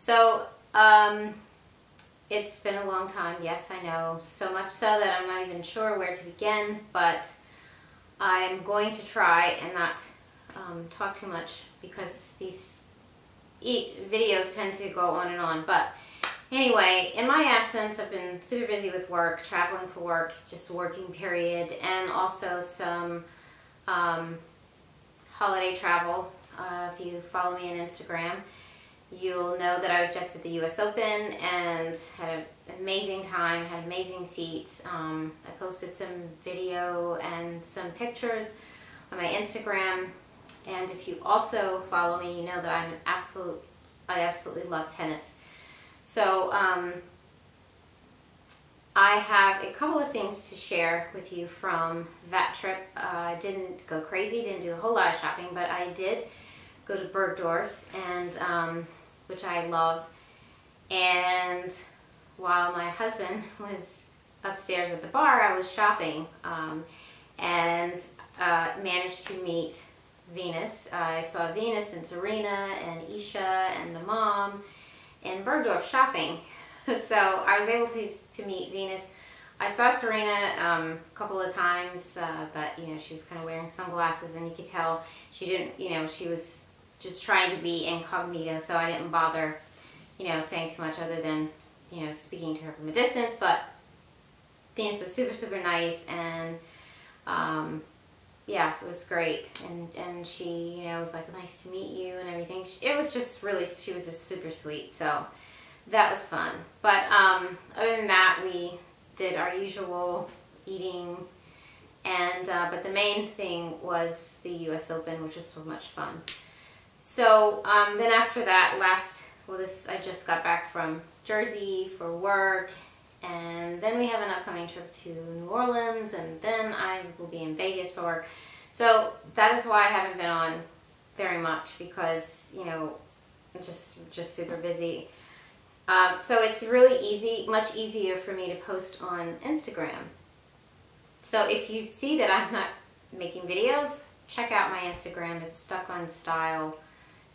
So, it's been a long time, yes, I know, so much so that I'm not even sure where to begin, but I'm going to try and not talk too much because these videos tend to go on and on. But anyway, in my absence, I've been super busy with work, traveling for work, just working period, and also some holiday travel. If you follow me on Instagram, you'll know that I was just at the US Open and had an amazing time, had amazing seats. I posted some video and some pictures on my Instagram. And if you also follow me, you know that I absolutely love tennis. So I have a couple of things to share with you from that trip. I didn't go crazy, didn't do a whole lot of shopping, but I did go to Bergdorf's, and which I love. And while my husband was upstairs at the bar, I was shopping and managed to meet Venus. I saw Venus and Serena and Isha and the mom in Bergdorf shopping. So I was able to meet Venus. I saw Serena a couple of times, but you know, she was kind of wearing sunglasses, and you could tell she didn't, you know, she was just trying to be incognito, so I didn't bother, you know, saying too much other than, you know, speaking to her from a distance. But Venus was super, super nice, and yeah, it was great. And she, you know, was like, nice to meet you and everything. It was just really, she was just super sweet, so that was fun. But other than that, we did our usual eating, and but the main thing was the US Open, which was so much fun. So then after that, I just got back from Jersey for work, and then we have an upcoming trip to New Orleans, and then I will be in Vegas for work. So that is why I haven't been on very much, because, you know, I'm just super busy. So it's really easy, much easier for me to post on Instagram. So if you see that I'm not making videos, check out my Instagram. It's Stuck on Style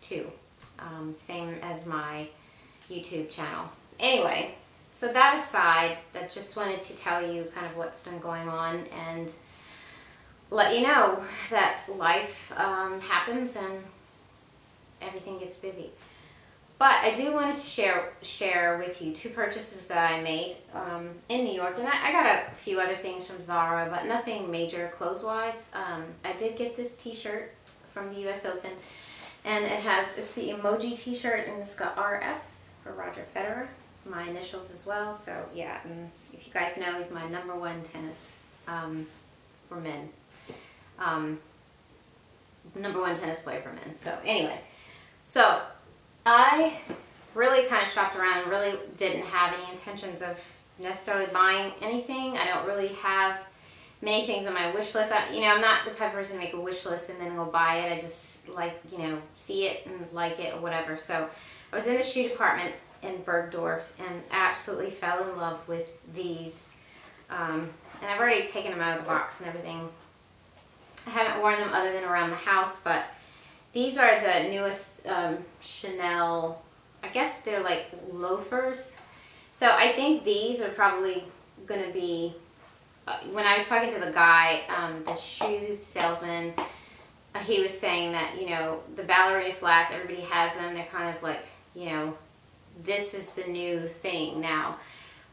too. Same as my YouTube channel. Anyway, so that aside, I just wanted to tell you kind of what's been going on and let you know that life happens and everything gets busy. But I do want to share with you two purchases that I made in New York. And I got a few other things from Zara, but nothing major clothes-wise. I did get this t-shirt from the US Open. And it's the emoji t-shirt, and it's got RF for Roger Federer, my initials as well. So yeah, and if you guys know, he's my #1 tennis for men. #1 tennis player for men. So anyway, so I really kind of shopped around and really didn't have any intentions of necessarily buying anything. I don't really have many things on my wish list. You know, I'm not the type of person to make a wish list and then go buy it. I just like, you know, see it and like it or whatever. So I was in the shoe department in Bergdorf's and absolutely fell in love with these. And I've already taken them out of the box and everything. I haven't worn them other than around the house, but these are the newest Chanel, I guess they're like loafers. So I think these are probably going to be, when I was talking to the guy, the shoe salesman, he was saying that, you know, the ballerina flats, everybody has them. They're kind of like, you know, this is the new thing now.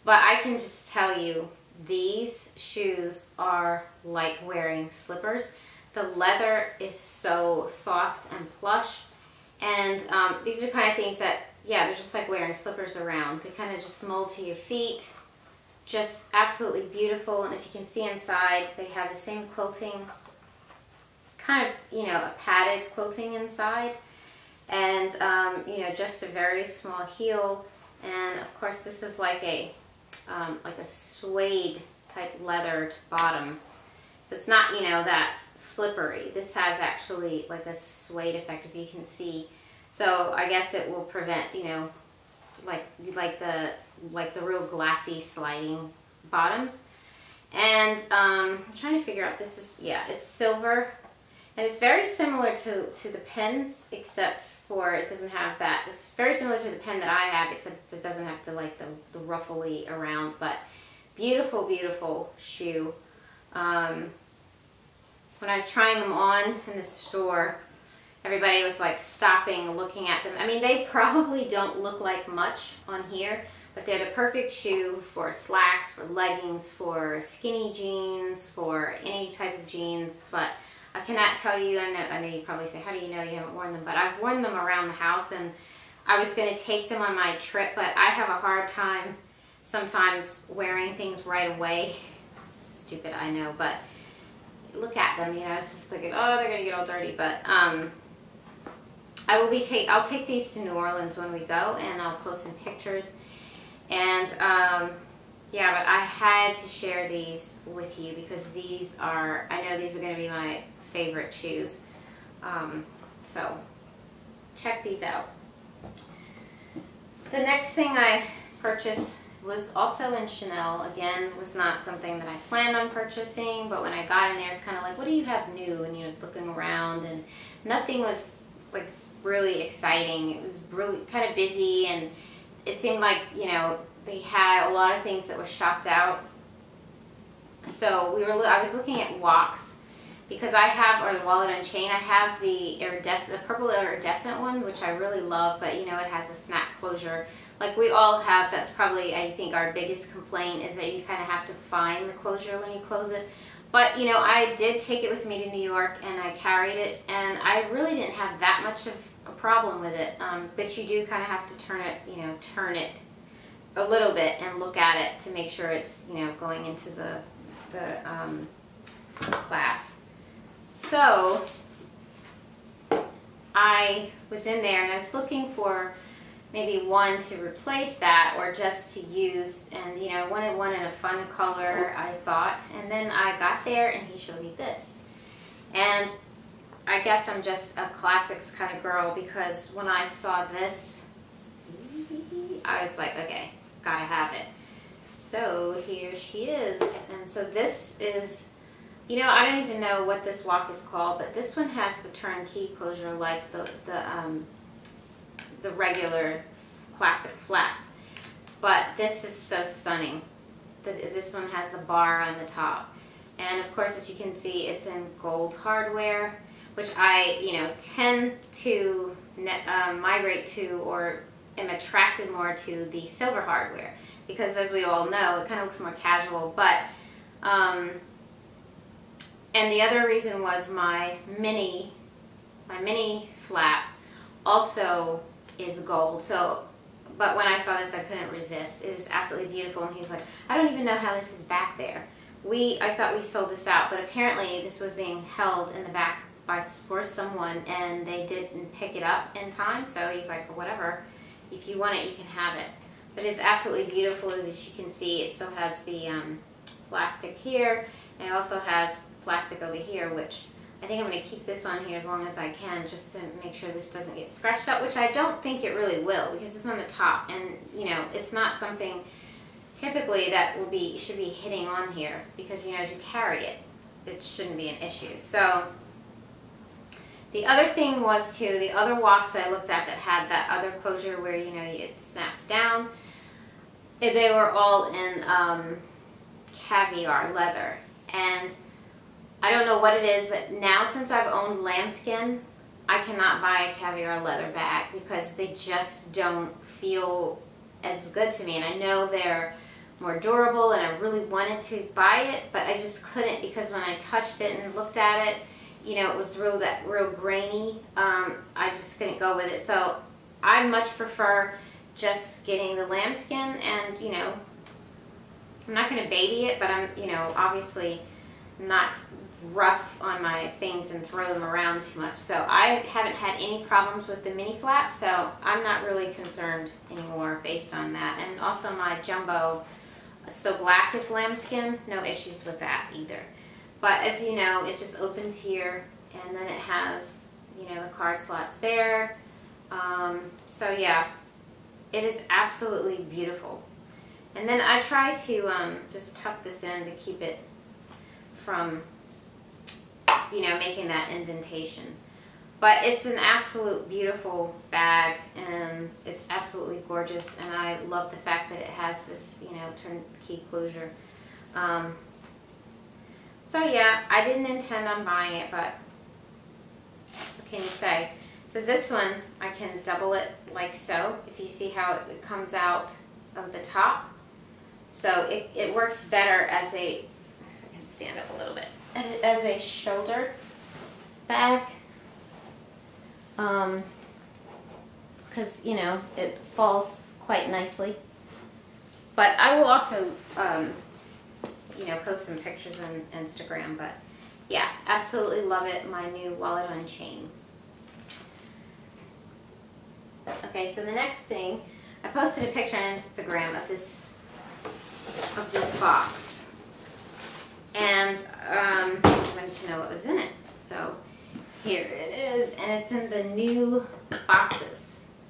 But I can just tell you, these shoes are like wearing slippers. The leather is so soft and plush. And these are kind of things that, yeah, they're just like wearing slippers around. They kind of just mold to your feet. Just absolutely beautiful. And if you can see inside, they have the same quilting, kind of, you know, a padded quilting inside, and you know, just a very small heel. And of course, this is like a suede type leathered bottom, so it's not, you know, that slippery. This has actually like a suede effect, if you can see. So I guess it will prevent, you know, like the real glassy sliding bottoms. And I'm trying to figure out, this is, yeah, it's silver. And it's very similar to the pens, except for, it doesn't have that, it's very similar to the pen that I have, except it doesn't have the like the ruffly around, but beautiful, beautiful shoe. When I was trying them on in the store, everybody was like stopping, looking at them. I mean, they probably don't look like much on here, but they're the perfect shoe for slacks, for leggings, for skinny jeans, for any type of jeans. But I cannot tell you, I know you probably say, how do you know you haven't worn them? But I've worn them around the house, and I was going to take them on my trip, but I have a hard time sometimes wearing things right away. Stupid, I know, but look at them, you know, I was just thinking, oh, they're going to get all dirty. But I'll take these to New Orleans when we go, and I'll post some pictures. And yeah, but I had to share these with you because these are, I know these are going to be my favorite shoes. So check these out. The next thing I purchased was also in Chanel. Again, was not something that I planned on purchasing, but when I got in there, it's kind of like, what do you have new? And you know, just looking around, and nothing was like really exciting. It was really kind of busy, and it seemed like, you know, they had a lot of things that were shopped out. So I was looking at walks because I have, or the wallet and chain, I have the purple iridescent one, which I really love, but you know, it has a snap closure. Like we all have, that's probably, I think, our biggest complaint is that you kind of have to find the closure when you close it. But you know, I did take it with me to New York, and I carried it, and I really didn't have that much of a problem with it. But you do kind of have to turn it a little bit and look at it to make sure it's, you know, going into the clasp. So I was in there and I was looking for maybe one to replace that, or just to use, and you know, I wanted one in a fun color, I thought. And then I got there and he showed me this, and I guess I'm just a classics kind of girl, because when I saw this, I was like, okay, gotta have it. So here she is. And so this is, you know, I don't even know what this walk is called, but this one has the turnkey closure like the regular classic flaps. But this is so stunning. This one has the bar on the top. And of course, as you can see, it's in gold hardware, which I, you know, tend to migrate to, or am attracted more to, the silver hardware, because as we all know, it kind of looks more casual. But and the other reason was my mini flap also is gold. So, but when I saw this, I couldn't resist. It is absolutely beautiful. And he was like, I don't even know how this is back there. I thought we sold this out, but apparently this was being held in the back for someone, and they didn't pick it up in time. So he's like, well, whatever. If you want it, you can have it. But it's absolutely beautiful, as you can see. It still has the plastic here, and it also has plastic over here, which I think I'm going to keep this on here as long as I can, just to make sure this doesn't get scratched up, which I don't think it really will, because it's on the top, and you know, it's not something typically that should be hitting on here, because you know, as you carry it, it shouldn't be an issue. So the other thing was too, the other walks that I looked at that had that other closure where, you know, it snaps down, they were all in caviar leather. And I don't know what it is, but now since I've owned Lambskin, I cannot buy a caviar leather bag because they just don't feel as good to me. And I know they're more durable, and I really wanted to buy it, but I just couldn't, because when I touched it and looked at it, you know, it was real grainy. I just couldn't go with it. So I much prefer just getting the Lambskin, and you know, I'm not going to baby it, but I'm, you know, obviously not rough on my things and throw them around too much. So I haven't had any problems with the mini flap, so I'm not really concerned anymore based on that. And also my jumbo So Black is Lambskin, no issues with that either. But as you know, it just opens here, and then it has, you know, the card slots there. So yeah, it is absolutely beautiful. And then I try to just tuck this in to keep it from, you know, making that indentation. But it's an absolute beautiful bag, and it's absolutely gorgeous, and I love the fact that it has this, you know, turnkey closure. So yeah, I didn't intend on buying it, but what can you say? So this one, I can double it like so, if you see how it comes out of the top. So it works better as a, if I can stand up a little bit, as a shoulder bag. Because, you know, it falls quite nicely. But I will also, you know, post some pictures on Instagram. But yeah, absolutely love it. My new wallet on chain. Okay, so the next thing, I posted a picture on Instagram of this box. And I wanted to know what was in it. So here it is, and it's in the new boxes.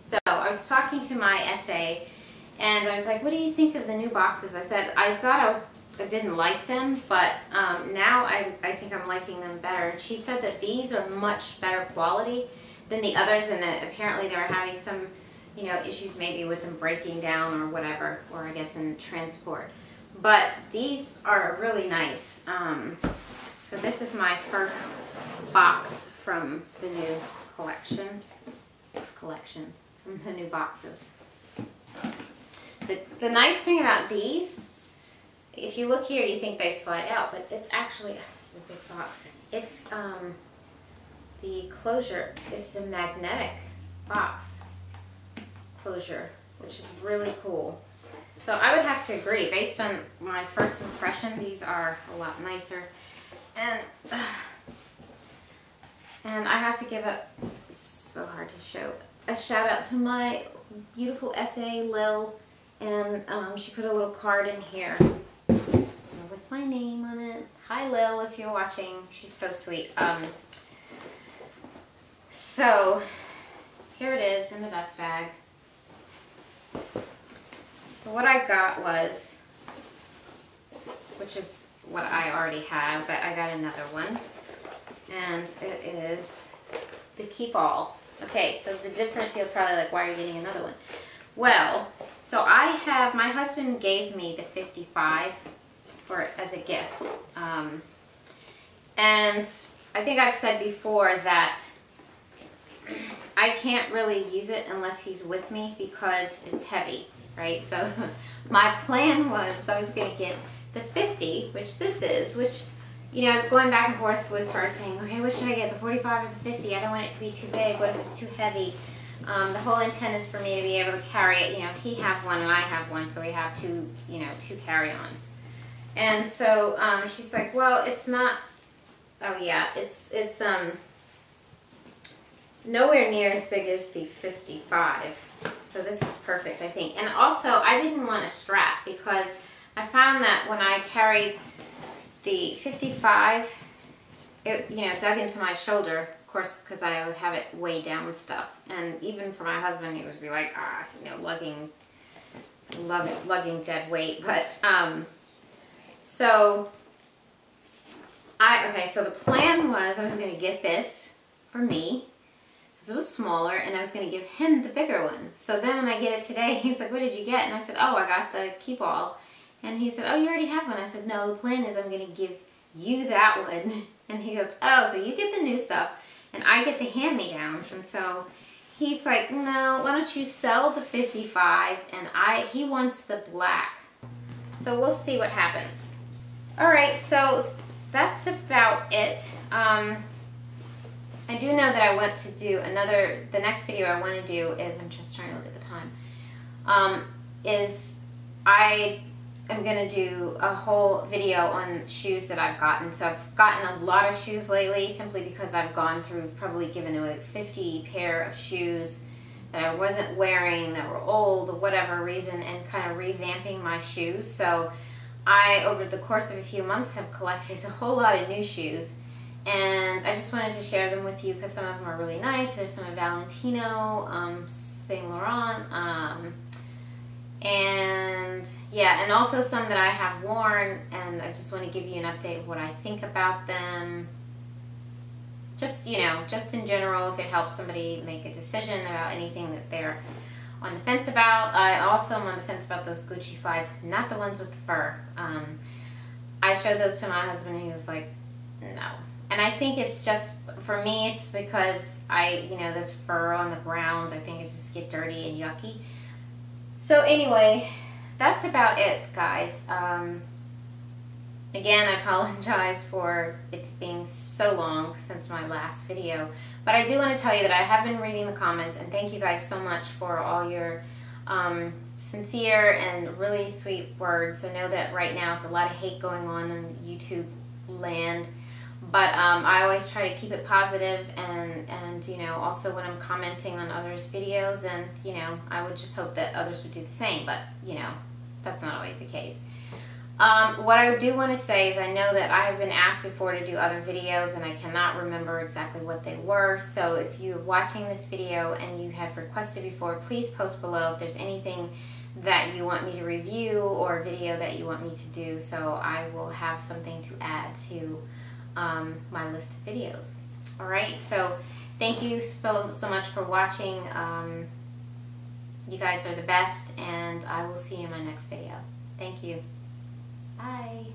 So I was talking to my SA, and I was like, what do you think of the new boxes? I said, I thought I didn't like them, but now I think I'm liking them better. And she said that these are much better quality than the others, and that apparently they were having some, you know, issues maybe with them breaking down or whatever, or I guess in transport. But these are really nice. So this is my first box from the new collection from the new boxes. The nice thing about these, if you look here, you think they slide out, but it's actually, this is a big box. It's the closure is the magnetic box closure, which is really cool. So I would have to agree, based on my first impression, these are a lot nicer. And I have to give this is so hard to show, a shout out to my beautiful SA, Lil, and she put a little card in here with my name on it. Hi Lil, if you're watching, she's so sweet. So here it is in the dust bag. So what I got was, which is what I already have, but I got another one, and it is the Keepall. Okay, so the difference, you're probably like, why are you getting another one? Well, so I have, my husband gave me the 55 as a gift, and I think I've said before that I can't really use it unless he's with me because it's heavy, right? So my plan was I was going to get the 50, which this is, which, you know, I was going back and forth with her saying, okay, what should I get, the 45 or the 50? I don't want it to be too big. What if it's too heavy? The whole intent is for me to be able to carry it. You know, he have one and I have one, so we have two, you know, two carry-ons. And so she's like, well, it's not, oh yeah, it's nowhere near as big as the 55. So this is perfect, I think. And also, I didn't want a strap because I found that when I carried the 55, it, you know, dug into my shoulder, of course, because I would have it weighed down with stuff. And even for my husband, he would be like, you know, lugging dead weight. But, so the plan was I was going to get this for me, because it was smaller, and I was going to give him the bigger one. So then when I get it today, he's like, what did you get? And I said, oh, I got the Keepall. And he said, oh, you already have one. I said, no, the plan is I'm going to give you that one. And he goes, oh, so you get the new stuff, and I get the hand-me-downs. And so he's like, no, why don't you sell the 55, and he wants the black. So we'll see what happens. All right, so that's about it. I do know that I want to do the next video I want to do is, I'm just trying to look at the time, is I am going to do a whole video on shoes that I've gotten. So I've gotten a lot of shoes lately simply because I've gone through, probably given away 50 pair of shoes that I wasn't wearing, that were old, or whatever reason, and kind of revamping my shoes. So I, over the course of a few months, have collected a whole lot of new shoes. And I just wanted to share them with you because some of them are really nice. There's some of Valentino, Saint Laurent, and yeah, and also some that I have worn, and I just want to give you an update of what I think about them. just, you know, just in general, if it helps somebody make a decision about anything that they're on the fence about. I also am on the fence about those Gucci slides, not the ones with the fur. I showed those to my husband and he was like, no. And I think it's just, for me, it's because you know, the fur on the ground, I think it's just get dirty and yucky. So anyway, that's about it, guys. Again, I apologize for it being so long since my last video, but I do want to tell you that I have been reading the comments, and thank you guys so much for all your sincere and really sweet words. I know that right now it's a lot of hate going on in YouTube land, but I always try to keep it positive, and you know, also when I'm commenting on others' videos, and you know, I would just hope that others would do the same, but you know, that's not always the case. What I do want to say is I know that I have been asked before to do other videos and I cannot remember exactly what they were. So if you're watching this video and you have requested before, please post below if there's anything that you want me to review or a video that you want me to do, so I will have something to add to my list of videos. Alright, so thank you so much for watching. You guys are the best, and I will see you in my next video. Thank you. Bye.